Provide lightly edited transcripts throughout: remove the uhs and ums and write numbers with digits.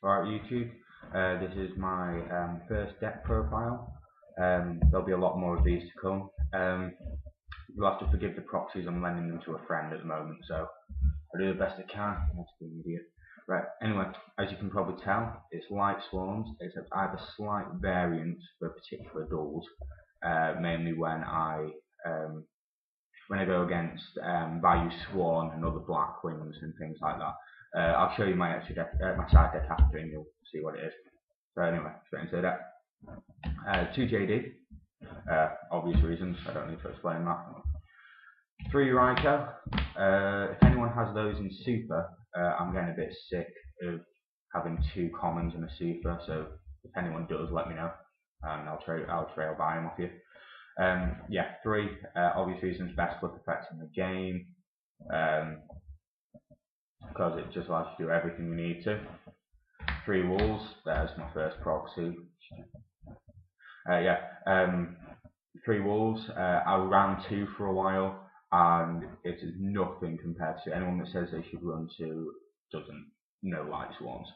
Alright YouTube, this is my first deck profile. There'll be a lot more of these to come. You'll have to forgive the proxies, I'm lending them to a friend at the moment, so I'll do the best I can. I'm not to be an idiot. Right, anyway, as you can probably tell, it's Lightsworn, except I have a slight variant for particular duels, mainly when I go against value Sworn and other black wings and things like that. I'll show you my extra deck, my side deck after, and you'll see what it is. So anyway, straight into the deck. 2 JD, obvious reasons. I don't need to explain that. 3 Ryko. If anyone has those in Super, I'm getting a bit sick of having 2 commons and a Super. So if anyone does, let me know, and I'll trail buy them off you. Yeah, 3 obvious reasons. Best flip effects in the game. Because it just allows you to do everything you need to. 3 walls, there's my first proxy. 3 walls. I ran 2 for a while, and it is nothing compared to anyone that says they should run 2 doesn't know Lightsworns.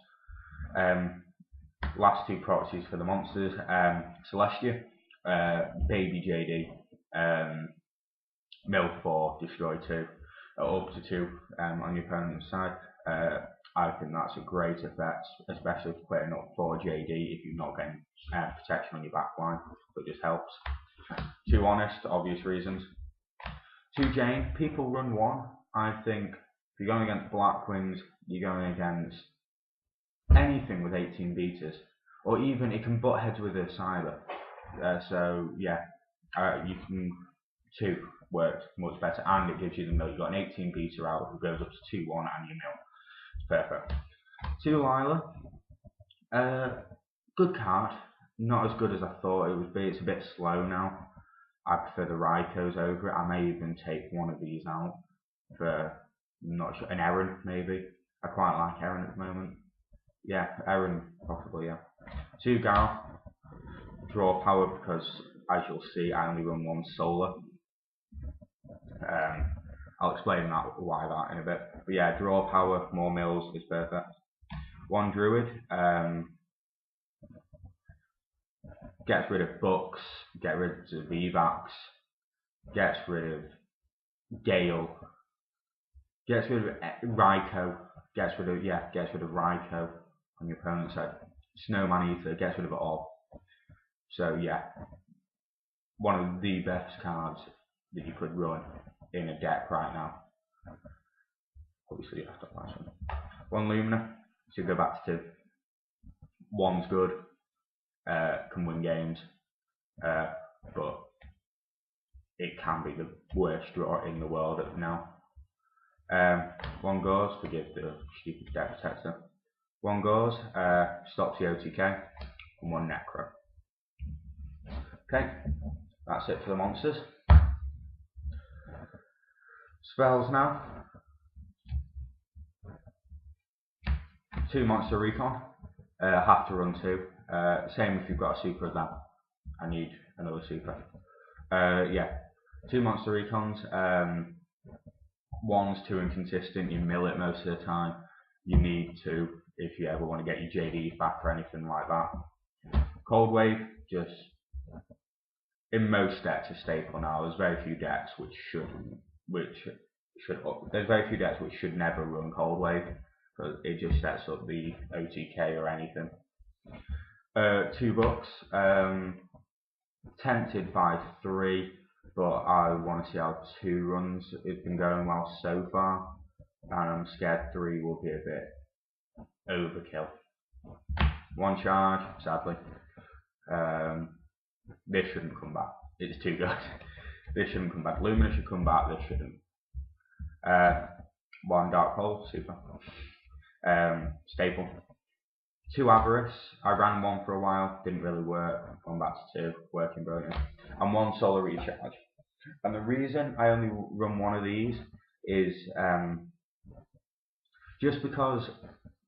Last 2 proxies for the monsters. Celestia, Baby JD, Mill 4, Destroy 2. Up to 2 on your opponent's side. I think that's a great effect, especially for putting up 4 JD if you're not getting protection on your back line. It just helps. 2 Honest, obvious reasons. 2 Jane, people run 1. I think if you're going against black wings, you're going against anything with 18 beaters, or even it can butt heads with a Cyber. So yeah, you can 2 works much better, and it gives you the mill. You've got an 18 beater out who goes up to 2-1 and your mill. It's perfect. 2 Lila. Good card. Not as good as I thought it would be. It's a bit slow now. I prefer the Rykos over it. I may even take one of these out for, I'm not sure, an Eren maybe. I quite like Eren at the moment. Yeah, Eren possibly, yeah. 2 Gareth. Draw power because, as you'll see, I only run 1 solar. I'll explain why that in a bit. But yeah, draw power, more mills is perfect. 1 Druid. Gets rid of Bucks, get rid of Evacs, gets rid of Gale, gets rid of Ryko, gets rid of Ryko on your opponent's side. Snowman Ether, gets rid of it all. So yeah, one of the best cards that you could run in a deck right now. Obviously you have to apply some. 1 Lumina, so go back to 2. 1's good, can win games, but it can be the worst draw in the world now. 1 goes, forgive the stupid deck protector. 1 goes, stops the OTK, and 1 Necro. Okay, that's it for the monsters. Spells now. 2 Monster Recon. Have to run 2. Same if you've got a Super as that. I need another Super. Yeah, 2 Monster Recons. 1's too inconsistent. You mill it most of the time. You need to if you ever want to get your JDs back or anything like that. Cold Wave, just in most decks a staple now. There's very few decks which should never run Cold Wave, because it just sets up the OTK or anything. 2 Bucks. Tempted by 3, but I want to see how 2 runs. It's been going well so far, and I'm scared 3 will be a bit overkill. 1 Charge, sadly. This shouldn't come back. It's too good. This shouldn't come back. Lumina should come back. This shouldn't. 1 Dark Hole, super. Staple. 2 Avarice. I ran 1 for a while, didn't really work. Gone back to 2, working brilliant. And 1 Solar Recharge. And the reason I only run 1 of these is just because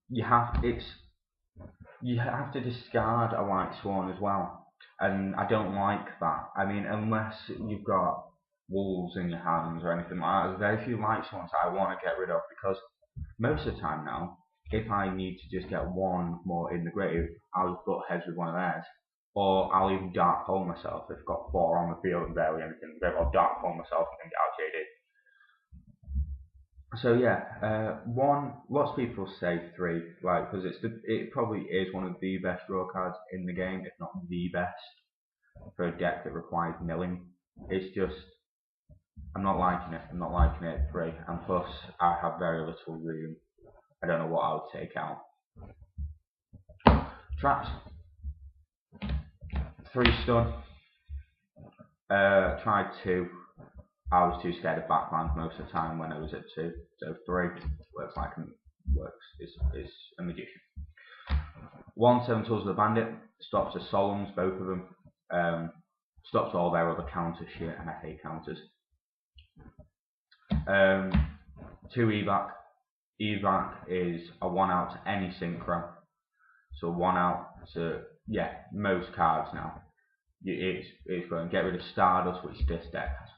you have to discard a Lightsworn as well. And I don't like that. I mean, unless you've got wolves in your hands or anything like that, there's very few Lightsworns I want to get rid of, because most of the time now, if I need to just get one more in the grave, I'll butt heads with one of theirs. Or I'll even dark hole myself if I've got 4 on the field and barely anything in the grave. I'll dark hole myself and get out JD. So yeah, lots of people say 3, like, because it probably is one of the best draw cards in the game, if not the best, for a deck that requires milling. It's just, I'm not liking it at 3, and plus I have very little room. I don't know what I would take out. Traps. 3 stun. Tried 2. I was too scared of backland most of the time when I was at 2, so 3 is a magician. 1 7 Tools of the Bandit stops the Solemns, both of them. Stops all their other counter shit, and I hate counters. 2 evac. Evac is a 1 out to any synchro, so 1 out to most cards now. It's going to get rid of Stardust, which this deck has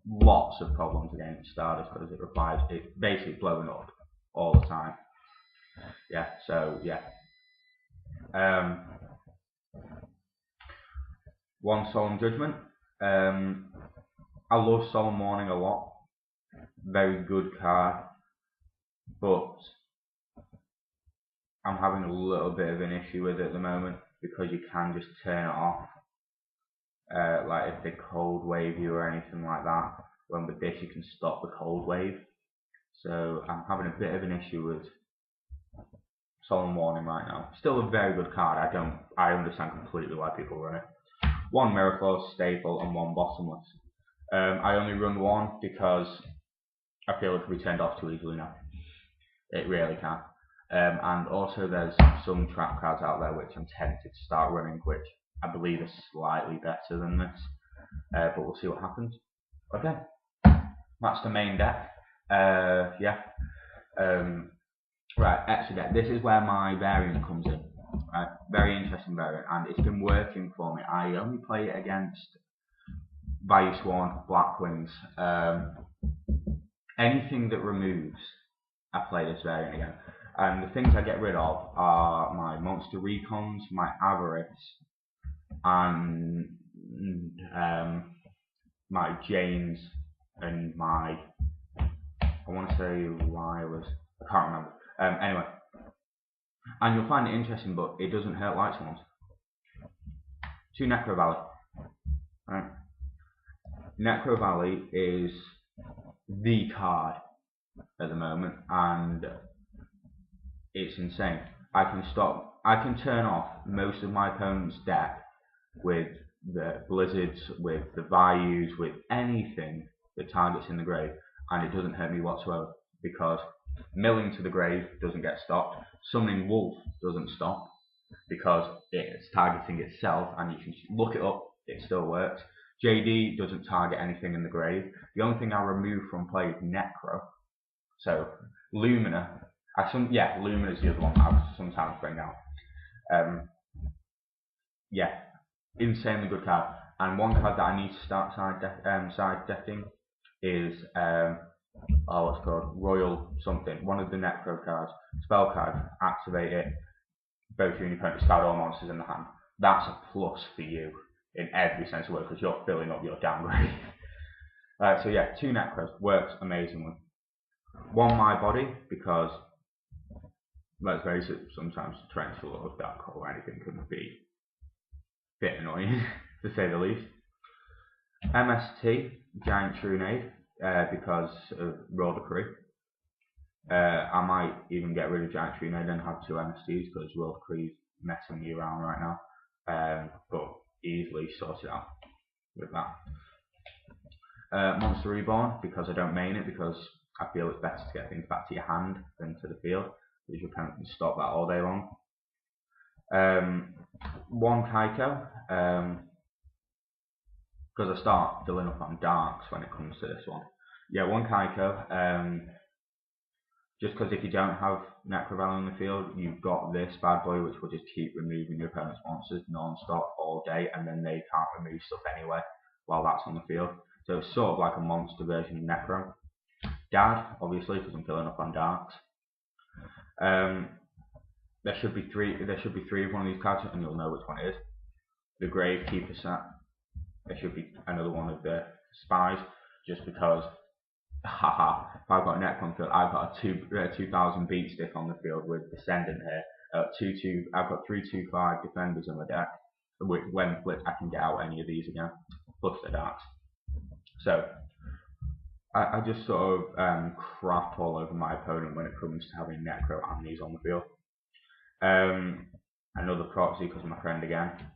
lots of problems against Stardust because it requires it basically blowing up all the time. Yeah, so yeah. 1 Solemn Judgment. I love Solemn Warning a lot. Very good card, but I'm having a little bit of an issue with it at the moment because you can just turn it off. Like if they cold wave you or anything like that, when with this you can stop the cold wave. So I'm having a bit of an issue with Solemn Warning right now. Still a very good card. I understand completely why people run it. 1 Miracle, Staple, and 1 Bottomless. I only run 1 because I feel it can be turned off too easily now. It really can. And also there's some trap cards out there which I'm tempted to start running, which I believe is slightly better than this. But we'll see what happens. Okay, that's the main deck. Right, extra deck. This is where my variant comes in. Right, very interesting variant, and it's been working for me. I only play it against Lightsworn Blackwings. Anything that removes, I play this variant again. And the things I get rid of are my Monster Recons, my Avarice, and my Janes, and my, I want to say Lilas, I can't remember. Anyway, and you'll find it interesting, but it doesn't hurt Lightsworns. 2 Necro Valley. Right. Necro Valley is the card at the moment, and it's insane. I can turn off most of my opponent's deck with the Blizzards, with the Values, with anything that targets in the grave, and it doesn't hurt me whatsoever because milling to the grave doesn't get stopped. Summoning Wolf doesn't stop because it's targeting itself, and you can look it up, it still works. JD doesn't target anything in the grave. The only thing I remove from play is Necro. So Lumina, Lumina is the other one I sometimes bring out. Insanely good card. And 1 card that I need to start side decking is what's it called? Royal something. One of the Necro cards. Spell card. Activate it. Both you and your opponent discard all monsters in the hand. That's a plus for you in every sense of the word because you're filling up your damn grave. So yeah, 2 Necros works amazingly. 1 My Body because let's face it, sometimes Tarantula or Dark Hole or anything can be a bit annoying to say the least. MST, Giant Trunade, because of Royal Decree. I might even get rid of Giant Trunade and have 2 MSTs because Royal Decree is messing me around right now. But easily sort it out with that. Monster Reborn, because I don't main it, because I feel it's better to get things back to your hand than to the field, because your opponent can stop that all day long. 1 Kaiko, because I start filling up on darks when it comes to this one. Yeah, 1 Kaiko, just because if you don't have Necro Valley in the field, you've got this bad boy which will just keep removing your opponent's monsters non-stop all day, and then they can't remove stuff anyway while that's on the field. So it's sort of like a monster version of Necro. Dad, obviously, because I'm filling up on darks. There should be three. There should be three of one of these cards, and you'll know which one it is. The Gravekeeper set. There should be another one of the Spies, just because. Haha! If I've got a net on field, I've got a 2000 beat stick on the field with Descendant here. I've got 3/2/5 defenders in my deck. When flipped, I can get out any of these again, plus the darks. So I just sort of crap all over my opponent when it comes to having Necro and these on the field. Another proxy because of my friend again.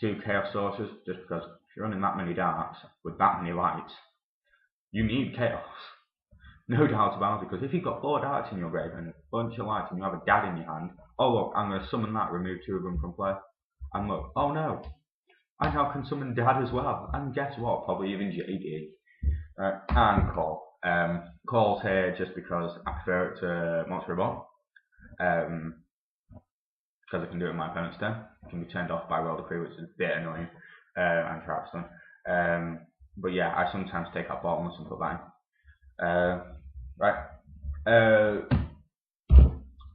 2 Chaos Sources, just because if you're running that many darks with that many lights, you need Chaos. No doubt about it, because if you've got 4 darks in your grave and a bunch of lights and you have a dad in your hand, oh look, I'm going to summon that, remove 2 of them from play. And look, oh no, I now can summon dad as well. And guess what? Probably even JD. And Call. Call's here just because I prefer it to Monster Reborn. Because I can do it in my opponent's turn. It can be turned off by World Decree, which is a bit annoying, and Trapstone. But yeah, I sometimes take out Bottomless and put that in. Right.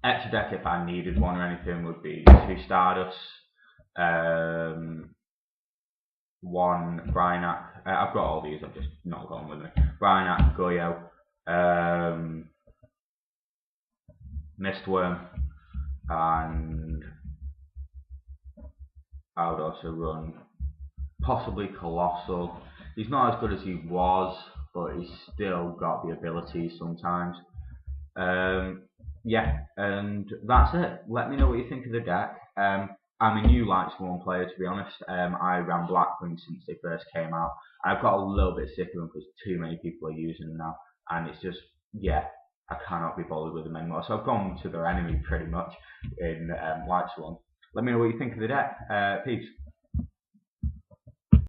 Extra deck, if I needed one or anything, would be 2 Stardust, 1 Bryanak. I've got all these, I've just not gone with me. Bryanak, Goyo, Mistworm, and I would also run possibly Colossal. He's not as good as he was, but he's still got the ability sometimes. Yeah, and that's it. Let me know what you think of the deck. I'm a new Lightsworn player, to be honest. I ran Blackwing since they first came out. I've got a little bit sick of them because too many people are using them now, and it's just, yeah, I cannot be bothered with them anymore. So I've gone to their enemy pretty much in Lightsworn. Let me know what you think of the deck. Peace.